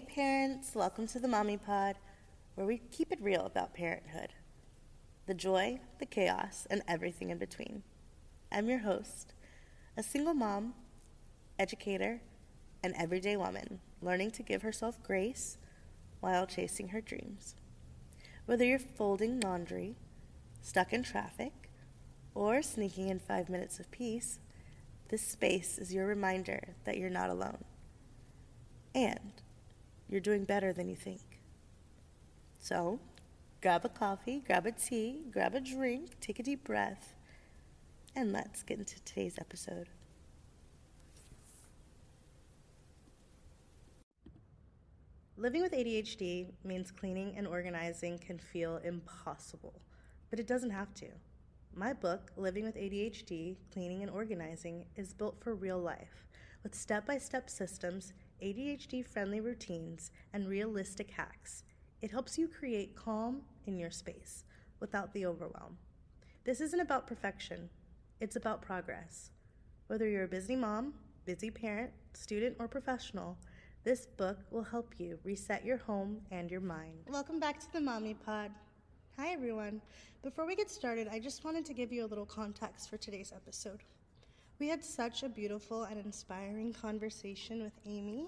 Hey parents, welcome to the Mommy Pod, where we keep it real about parenthood. The joy, the chaos, and everything in between. I'm your host, a single mom, educator, and everyday woman, learning to give herself grace while chasing her dreams. Whether you're folding laundry, stuck in traffic, or sneaking in 5 minutes of peace, this space is your reminder that you're not alone. And you're doing better than you think. So, grab a coffee, grab a tea, grab a drink, take a deep breath, and let's get into today's episode. Living with ADHD means cleaning and organizing can feel impossible, but it doesn't have to. My book, Living with ADHD, Cleaning and Organizing, is built for real life, with step-by-step systems, ADHD-friendly routines, and realistic hacks. It helps you create calm in your space without the overwhelm. This isn't about perfection. It's about progress. Whether you're a busy mom, busy parent, student, or professional, this book will help you reset your home and your mind. Welcome back to the Mommy Pod. Hi, everyone. Before we get started, I just wanted to give you a little context for today's episode. We had such a beautiful and inspiring conversation with Aimee,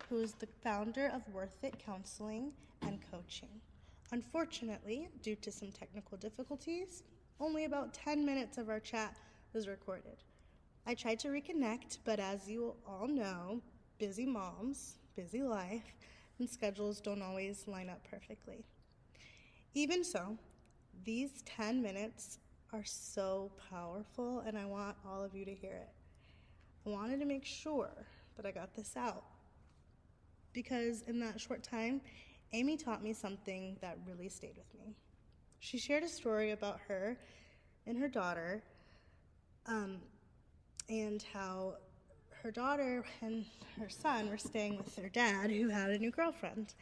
who is the founder of Worth It Counseling and Coaching. Unfortunately, due to some technical difficulties, only about 10 minutes of our chat was recorded. I tried to reconnect, but as you all know, busy moms, busy life, and schedules don't always line up perfectly. Even so, these 10 minutes are so powerful, and I want all of you to hear it. I wanted to make sure that I got this out, because in that short time, Aimee taught me something that really stayed with me. She shared a story about her and her daughter, and how her daughter and her son were staying with their dad, who had a new girlfriend,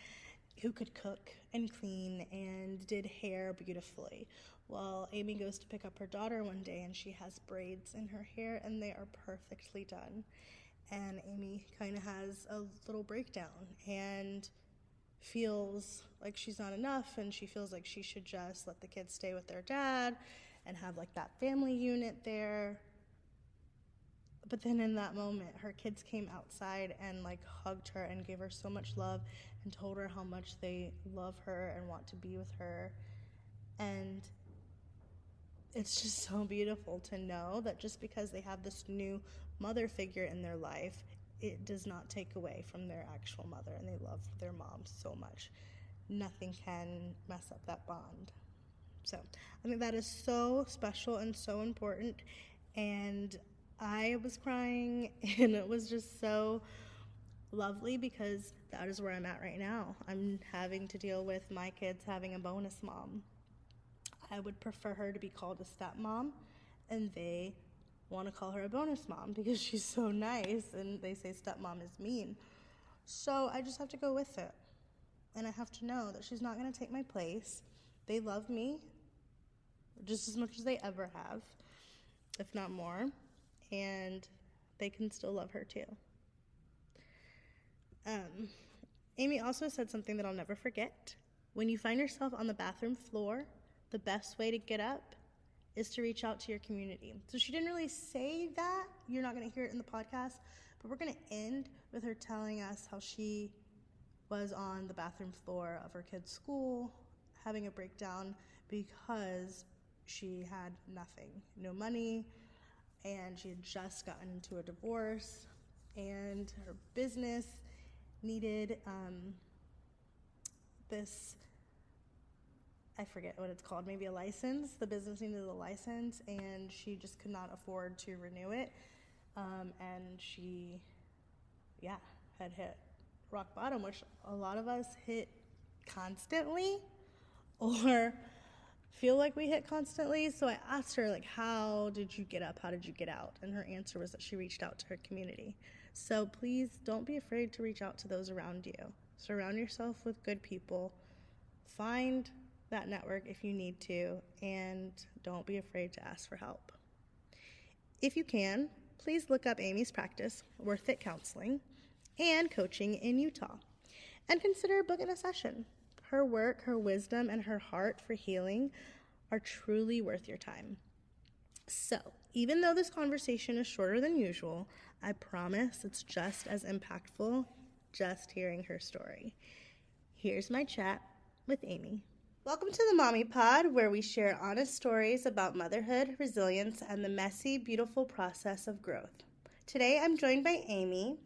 who could cook and clean and did hair beautifully. Well, Aimee goes to pick up her daughter one day, and she has braids in her hair, and they are perfectly done. And Aimee kind of has a little breakdown and feels like she's not enough, and she feels like she should just let the kids stay with their dad and have like that family unit there. But then in that moment, her kids came outside and like hugged her and gave her so much love and told her how much they love her and want to be with her. And it's just so beautiful to know that just because they have this new mother figure in their life, it does not take away from their actual mother, and they love their mom so much. Nothing can mess up that bond. So I think that is so special and so important. And I was crying, and it was just so lovely, because that is where I'm at right now. I'm having to deal with my kids having a bonus mom. I would prefer her to be called a stepmom, and they want to call her a bonus mom because she's so nice, and they say stepmom is mean. So I just have to go with it, and I have to know that she's not going to take my place. They love me just as much as they ever have, if not more, and they can still love her too. Aimee also said something that I'll never forget. When you find yourself on the bathroom floor, the best way to get up is to reach out to your community. So she didn't really say that. You're not going to hear it in the podcast, but we're going to end with her telling us how she was on the bathroom floor of her kid's school having a breakdown because she had nothing, no money, and she had just gotten into a divorce, and her business needed this, I forget what it's called, maybe a license. The business needed a license, and she just could not afford to renew it. And she, had hit rock bottom, which a lot of us hit constantly or feel like we hit constantly. So I asked her, like, how did you get up? How did you get out? And her answer was that she reached out to her community. So please don't be afraid to reach out to those around you. Surround yourself with good people. Find that network if you need to, and don't be afraid to ask for help. If you can, please look up Aimee's practice, Worth It Counseling and Coaching in Utah. and consider booking a session. Her work, her wisdom, and her heart for healing are truly worth your time. So, even though this conversation is shorter than usual, I promise it's just as impactful just hearing her story. Here's my chat with Aimee. Welcome to the Mommy Pod, where we share honest stories about motherhood, resilience, and the messy, beautiful process of growth. Today, I'm joined by Aimee.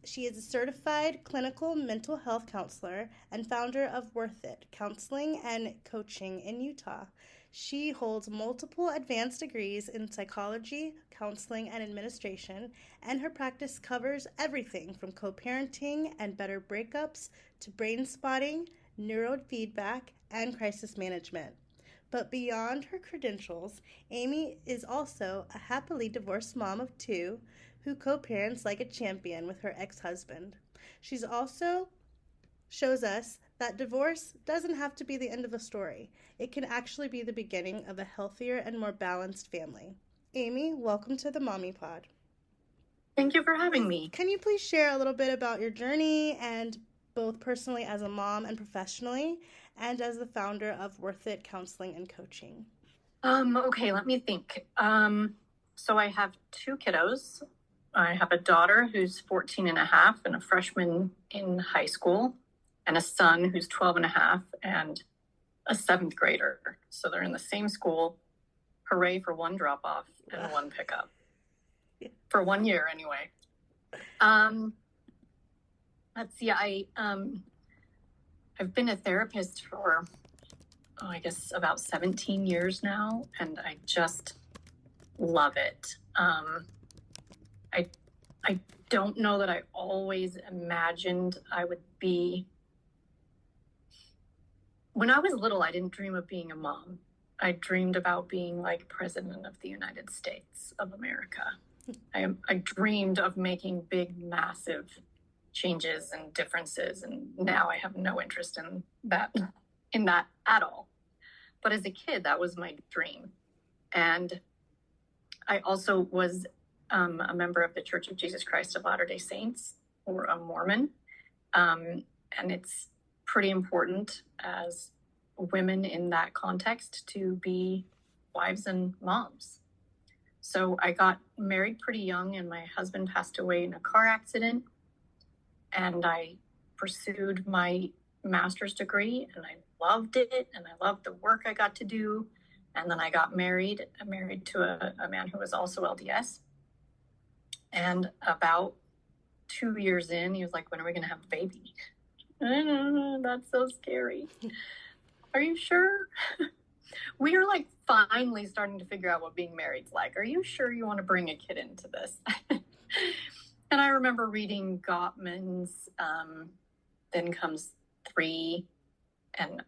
She is a certified clinical mental health counselor and founder of Worth It Counseling and Coaching in Utah. She holds multiple advanced degrees in psychology, counseling, and administration, and her practice covers everything from co-parenting and better breakups to brainspotting, neurofeedback, and crisis management. But beyond her credentials, Aimee is also a happily divorced mom of 2 who co-parents like a champion with her ex-husband. She's also shows us that divorce doesn't have to be the end of a story. It can actually be the beginning of a healthier and more balanced family. Aimee, welcome to the Mommy Pod. Thank you for having me. Can you please share a little bit about your journey, and both personally as a mom and professionally, and as the founder of Worth It Counseling and Coaching? Okay, let me think. So I have 2 kiddos. I have a daughter who's 14 and a half and a freshman in high school, and a son who's 12 and a half and a 7th grader. So they're in the same school. Hooray for one drop-off and one pickup. For 1 year, anyway. Let's see. I've been a therapist for, I guess, about 17 years now, and I just love it. I don't know that I always imagined I would be. When I was little, I didn't dream of being a mom. I dreamed about being like President of the United States of America. I dreamed of making big, massive changes and differences, and now I have no interest in that at all. But as a kid, that was my dream. And I also was a member of the Church of Jesus Christ of Latter-day Saints, or a Mormon. And it's pretty important as women in that context to be wives and moms. So I got married pretty young, and my husband passed away in a car accident. And I pursued my master's degree, and I loved it, and I loved the work I got to do. And then I got married. I married to a man who was also LDS. And about 2 years in, he was like, "When are we going to have a baby?" I don't know, that's so scary. Are you sure? We are like finally starting to figure out what being married's like. Are you sure you want to bring a kid into this? And I remember reading Gottman's Then Comes 3, and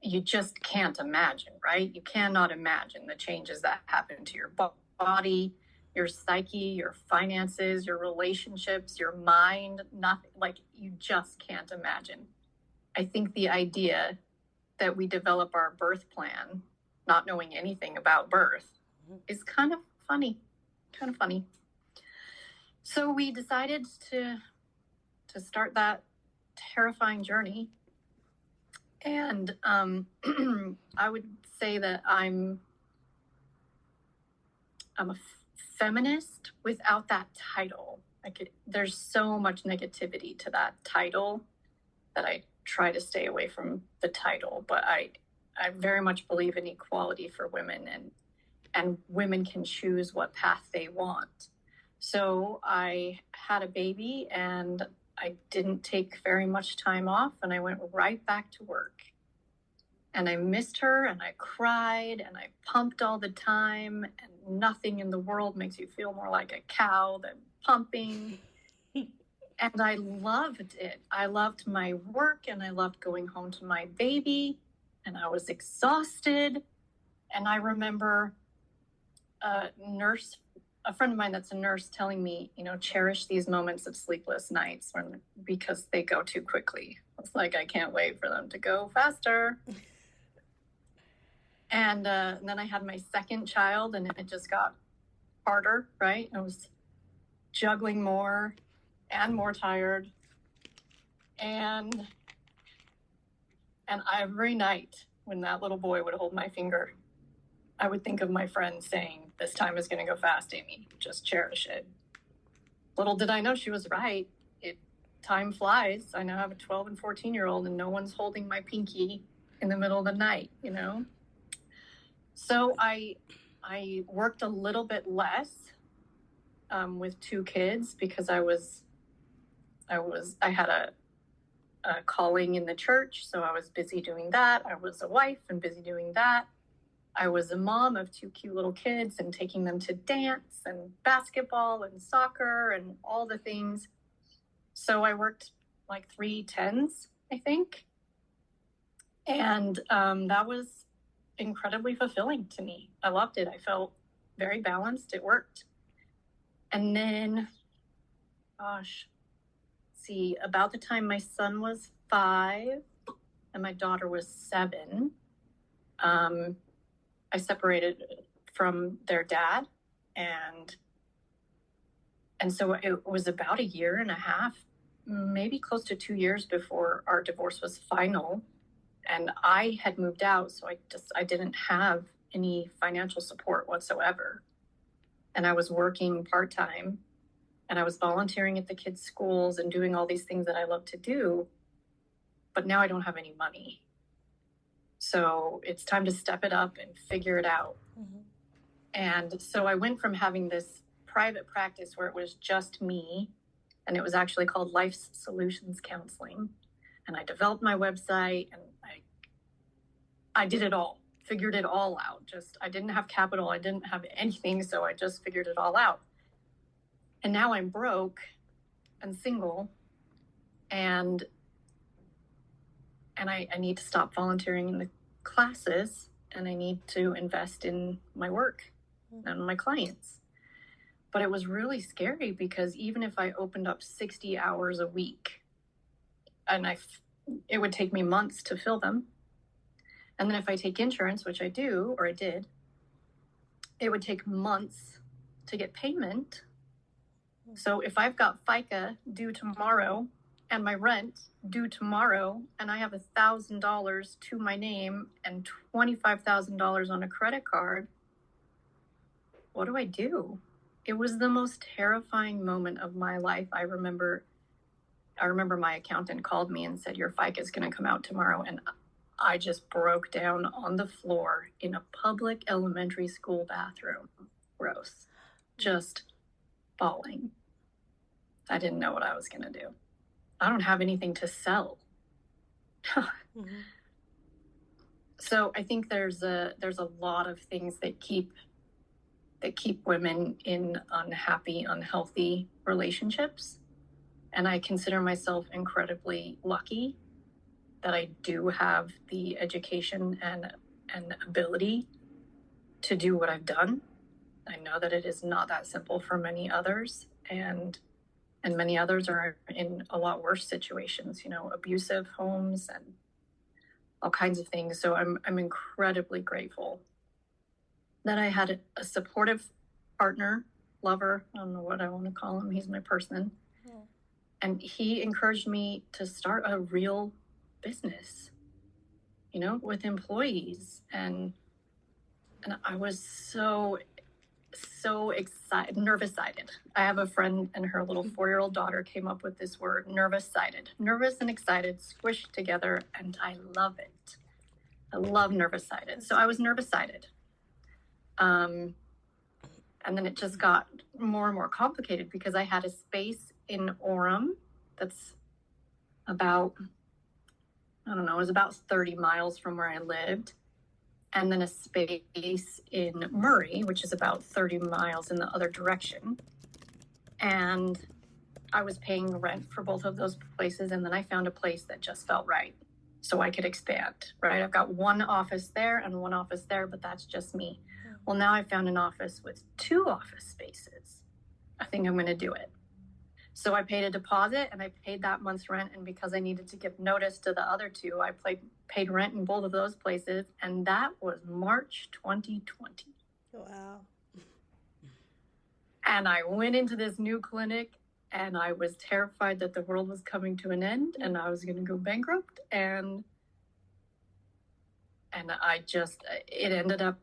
you just can't imagine, right? You cannot imagine the changes that happen to your body, your psyche, your finances, your relationships, your mind. Nothing, like, you just can't imagine. I think the idea that we develop our birth plan not knowing anything about birth is kind of funny. So we decided to start that terrifying journey. And I would say that I'm a feminist without that title. There's so much negativity to that title that I try to stay away from the title. But I very much believe in equality for women, and women can choose what path they want. So I had a baby, and I didn't take very much time off, and I went right back to work. And I missed her, and I cried, and I pumped all the time, and nothing in the world makes you feel more like a cow than pumping. And I loved it. I loved my work, and I loved going home to my baby, and I was exhausted. And I remember a friend of mine that's a nurse telling me, cherish these moments of sleepless nights because they go too quickly. I was like, I can't wait for them to go faster. And then I had my second child, and it just got harder, right? I was juggling more and more tired. And And every night when that little boy would hold my finger, I would think of my friend saying, "This time is going to go fast, Aimee. Just cherish it." Little did I know she was right. Time flies. I now have a 12 and 14-year-old, and no one's holding my pinky in the middle of the night, you know? So I worked a little bit less with 2 kids because I had a calling in the church, so I was busy doing that. I was a wife and busy doing that. I was a mom of 2 cute little kids and taking them to dance and basketball and soccer and all the things. So I worked like 3 tens, I think. And that was incredibly fulfilling to me. I loved it. I felt very balanced. It worked. And then, about the time my son was 5 and my daughter was 7, I separated from their dad. And so it was about 1.5 years, maybe close to 2 years before our divorce was final. And I had moved out, so I didn't have any financial support whatsoever. And I was working part-time, and I was volunteering at the kids' schools and doing all these things that I love to do. But now I don't have any money. So it's time to step it up and figure it out. Mm-hmm. And so I went from having this private practice where it was just me, and it was actually called Life Solutions Counseling. And I developed my website, and I did it all, figured it all out. I didn't have capital. I didn't have anything. So I just figured it all out. And now I'm broke and single, and I need to stop volunteering in the classes, and I need to invest in my work and my clients. But it was really scary because even if I opened up 60 hours a week, and it would take me months to fill them. And then if I take insurance, which I do, or I did, it would take months to get payment. So if I've got FICA due tomorrow and my rent due tomorrow, and I have $1,000 to my name and $25,000 on a credit card, what do I do? It was the most terrifying moment of my life. I remember my accountant called me and said, "Your FICA is going to come out tomorrow." And I just broke down on the floor in a public elementary school bathroom. Gross. Just bawling. I didn't know what I was going to do. I don't have anything to sell. Mm-hmm. So I think there's a lot of things that keep women in unhappy, unhealthy relationships. And I consider myself incredibly lucky that I do have the education and ability to do what I've done. I know that it is not that simple for many others, and many others are in a lot worse situations, abusive homes and all kinds of things. So I'm incredibly grateful that I had a supportive partner, lover, I don't know what I want to call him. He's my person. Yeah. And he encouraged me to start a real business, with employees. And I was so excited, nervous-sided. I have a friend, and her little 4-year-old daughter came up with this word, nervous-sided. Nervous and excited squished together, and I love it. I love nervous-sided. So I was nervous-sided. And then it just got more and more complicated because I had a space in Orem that's about, it was about 30 miles from where I lived. And then a space in Murray, which is about 30 miles in the other direction. And I was paying rent for both of those places. And then I found a place that just felt right, so I could expand, right? I've got one office there and one office there, but that's just me. Well, now I found an office with 2 office spaces. I think I'm going to do it. So I paid a deposit, and I paid that month's rent. And because I needed to give notice to the other 2, I paid rent in both of those places. And that was March 2020. Wow. And I went into this new clinic, and I was terrified that the world was coming to an end and I was going to go bankrupt. And And it ended up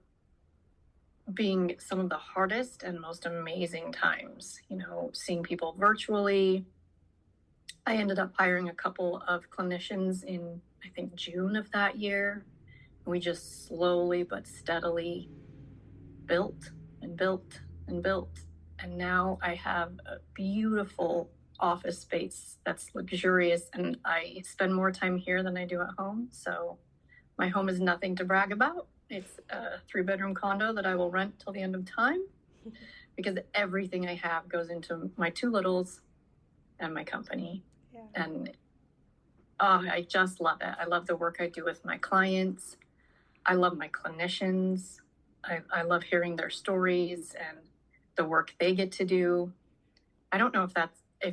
being some of the hardest and most amazing times, seeing people virtually. I ended up hiring a couple of clinicians in, I think, June of that year. We just slowly but steadily built and built and built. And now I have a beautiful office space that's luxurious, and I spend more time here than I do at home. So my home is nothing to brag about. It's a 3-bedroom condo that I will rent till the end of time because everything I have goes into my 2 littles and my company. Yeah. And I just love it. I love the work I do with my clients. I love my clinicians. I love hearing their stories and the work they get to do. I don't know if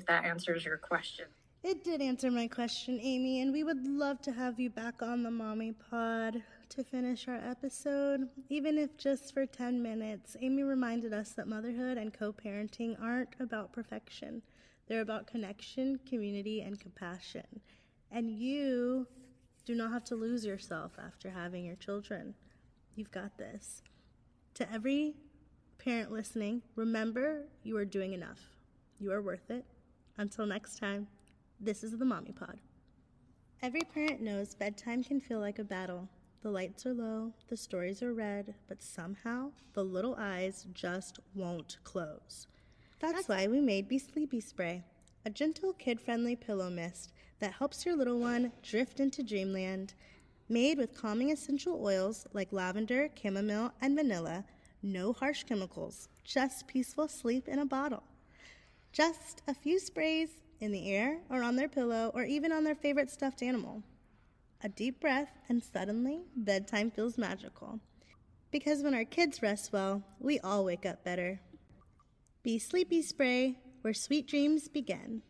that answers your question. It did answer my question, Aimee, and we would love to have you back on the Mommy Pod to finish our episode, even if just for 10 minutes. Aimee reminded us that motherhood and co-parenting aren't about perfection. They're about connection, community, and compassion. And you do not have to lose yourself after having your children. You've got this. To every parent listening, remember you are doing enough. You are worth it. Until next time, this is the Mommy Pod. Every parent knows bedtime can feel like a battle. The lights are low, the stories are read, but somehow the little eyes just won't close. That's why we made Be Sleepy Spray, a gentle kid-friendly pillow mist that helps your little one drift into dreamland. Made with calming essential oils like lavender, chamomile, and vanilla. No harsh chemicals, just peaceful sleep in a bottle. Just a few sprays in the air or on their pillow or even on their favorite stuffed animal. A deep breath and suddenly bedtime feels magical. Because when our kids rest well, we all wake up better. Be Sleepy Spray, where sweet dreams begin.